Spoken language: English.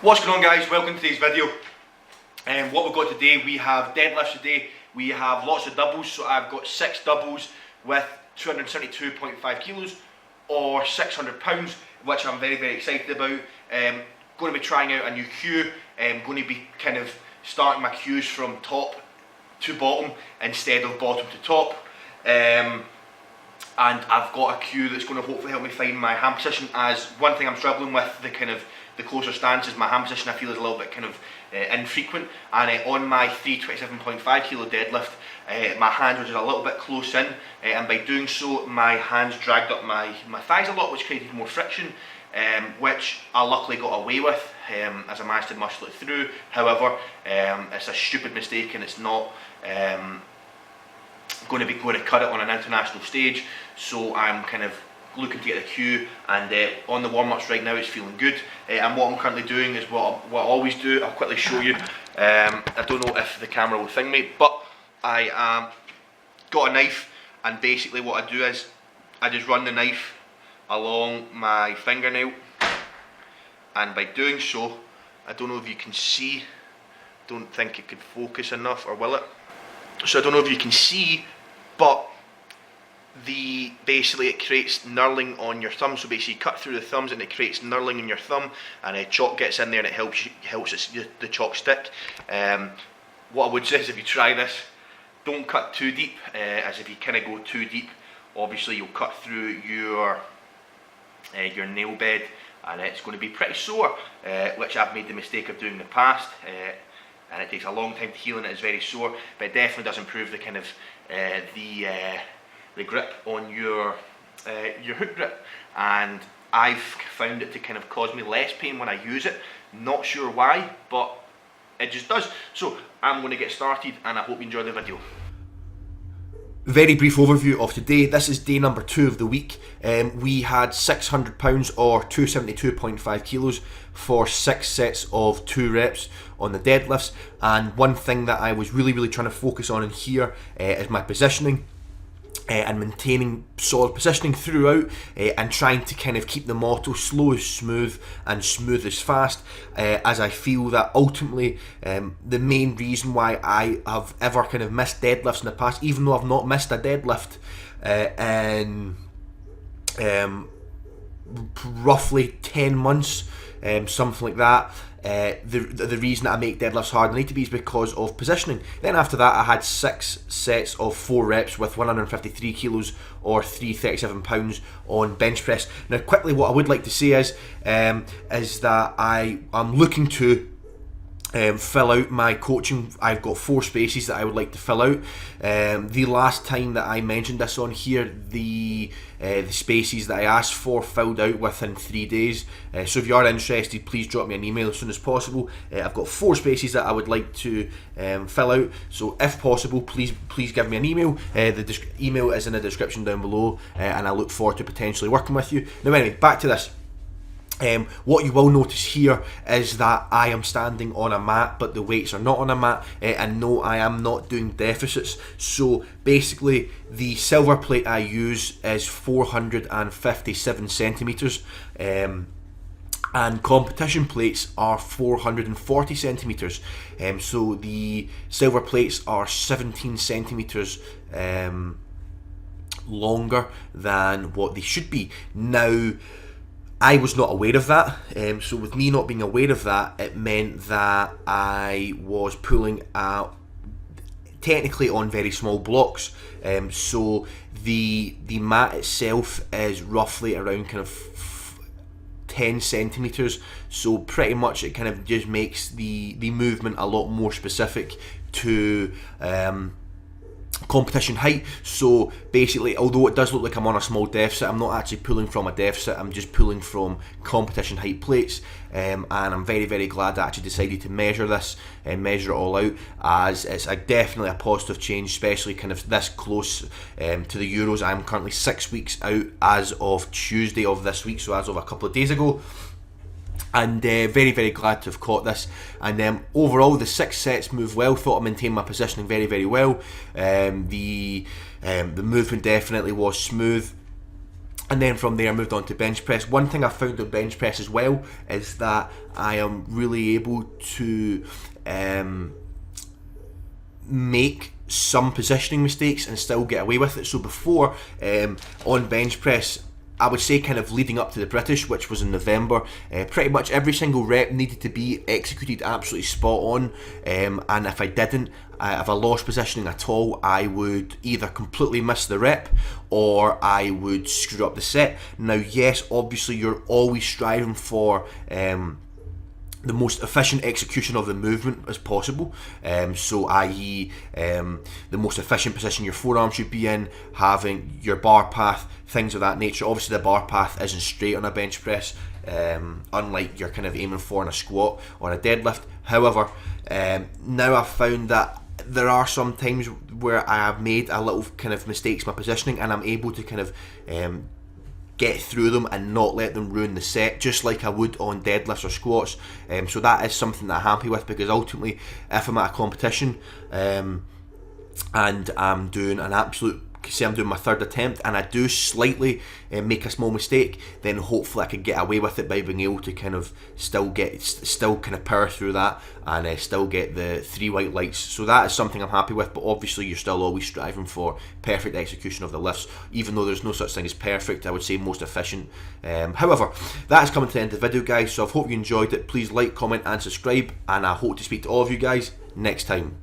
What's going on, guys? Welcome to today's video. What we've got today, we have deadlifts today. We have lots of doubles, so I've got 6 doubles with 272.5 kilos or 600 pounds, which I'm very, very excited about. Going to be trying out a new cue. Going to be kind of starting my cues from top to bottom instead of bottom to top. And I've got a cue that's going to hopefully help me find my hand position, as one thing I'm struggling with, the closer stance, is my hand position I feel is a little bit kind of infrequent, and on my 327.5 kilo deadlift, my hands were just a little bit close in, and by doing so my hands dragged up my thighs a lot, which created more friction, which I luckily got away with as I managed to muscle it through. However, it's a stupid mistake, and it's not going to cut it on an international stage, so I'm kind of looking to get the cue, and on the warm-ups right now it's feeling good, and what I'm currently doing is what I always do. I'll quickly show you. I don't know if the camera will thing me, but I got a knife, and basically what I do is I just run the knife along my fingernail, and by doing so, I don't know if you can see, don't think it could focus enough, or will it? So I don't know if you can see, but basically it creates knurling on your thumb. So basically you cut through the thumbs and it creates knurling in your thumb, and chalk gets in there and it helps the chalk stick. What I would say is, if you try this, don't cut too deep, as if you kind of go too deep, obviously you'll cut through your nail bed, and it's going to be pretty sore, which I've made the mistake of doing in the past, and it takes a long time to heal, and it is very sore, but it definitely does improve the kind of the grip on your hook grip, and I've found it to kind of cause me less pain when I use it. Not sure why, but it just does. So I'm going to get started, and I hope you enjoy the video. Very brief overview of today. This is day number 2 of the week. We had 600 pounds or 272.5 kilos for 6 sets of 2 reps on the deadlifts, and one thing that I was really trying to focus on in here is my positioning. And maintaining solid positioning throughout, and trying to kind of keep the motto slow is smooth and smooth is fast, as I feel that ultimately the main reason why I have ever kind of missed deadlifts in the past, even though I've not missed a deadlift in roughly 10 months, something like that. The reason that I make deadlifts hard and need to be is because of positioning. Then after that I had 6 sets of 4 reps with 153 kilos or 337 pounds on bench press. Now quickly, what I would like to say is that I'm looking to fill out my coaching. I've got 4 spaces that I would like to fill out. The last time that I mentioned this on here, the spaces that I asked for filled out within 3 days. So if you are interested, please drop me an email as soon as possible. I've got 4 spaces that I would like to fill out, so if possible, please give me an email. The email is in the description down below, and I look forward to potentially working with you. Now anyway, back to this. What you will notice here is that I am standing on a mat, but the weights are not on a mat, and no, I am not doing deficits. So basically the silver plate I use is 457 centimeters, and competition plates are 440 centimeters. So the silver plates are 17 centimeters longer than what they should be. Now, I was not aware of that, so with me not being aware of that, it meant that I was pulling out technically on very small blocks. So the mat itself is roughly around kind of 10 centimeters, so pretty much it kind of just makes the movement a lot more specific to competition height. So basically, although it does look like I'm on a small deficit, I'm not actually pulling from a deficit, I'm just pulling from competition height plates, and I'm very glad I actually decided to measure this and measure it all out, as it's definitely a positive change, especially kind of this close to the Euros. I'm currently 6 weeks out as of Tuesday of this week, so as of a couple of days ago. And very glad to have caught this. And overall, the 6 sets moved well. Thought I maintained my positioning very well. The movement definitely was smooth. And then from there I moved on to bench press. One thing I found on bench press as well is that I am really able to make some positioning mistakes and still get away with it. So before, on bench press, I would say kind of leading up to the British, which was in November, pretty much every single rep needed to be executed absolutely spot on, and if I didn't, if I lost positioning at all, I would either completely miss the rep or I would screw up the set. Now yes, obviously you're always striving for the most efficient execution of the movement as possible, so i.e. The most efficient position your forearm should be in, having your bar path, things of that nature. Obviously the bar path isn't straight on a bench press, unlike you're kind of aiming for in a squat or a deadlift. However, now I've found that there are some times where I have made a little kind of mistakes in my positioning, and I'm able to kind of get through them and not let them ruin the set, just like I would on deadlifts or squats. So that is something that I'm happy with, because ultimately if I'm at a competition and I'm doing an absolute, say I'm doing my third attempt and I do slightly make a small mistake, then hopefully I could get away with it by being able to kind of still kind of power through that and still get the 3 white lights. So that is something I'm happy with, but obviously you're still always striving for perfect execution of the lifts, even though there's no such thing as perfect. I would say most efficient. However, that is coming to the end of the video, guys, so I hope you enjoyed it. Please like, comment and subscribe, and I hope to speak to all of you guys next time.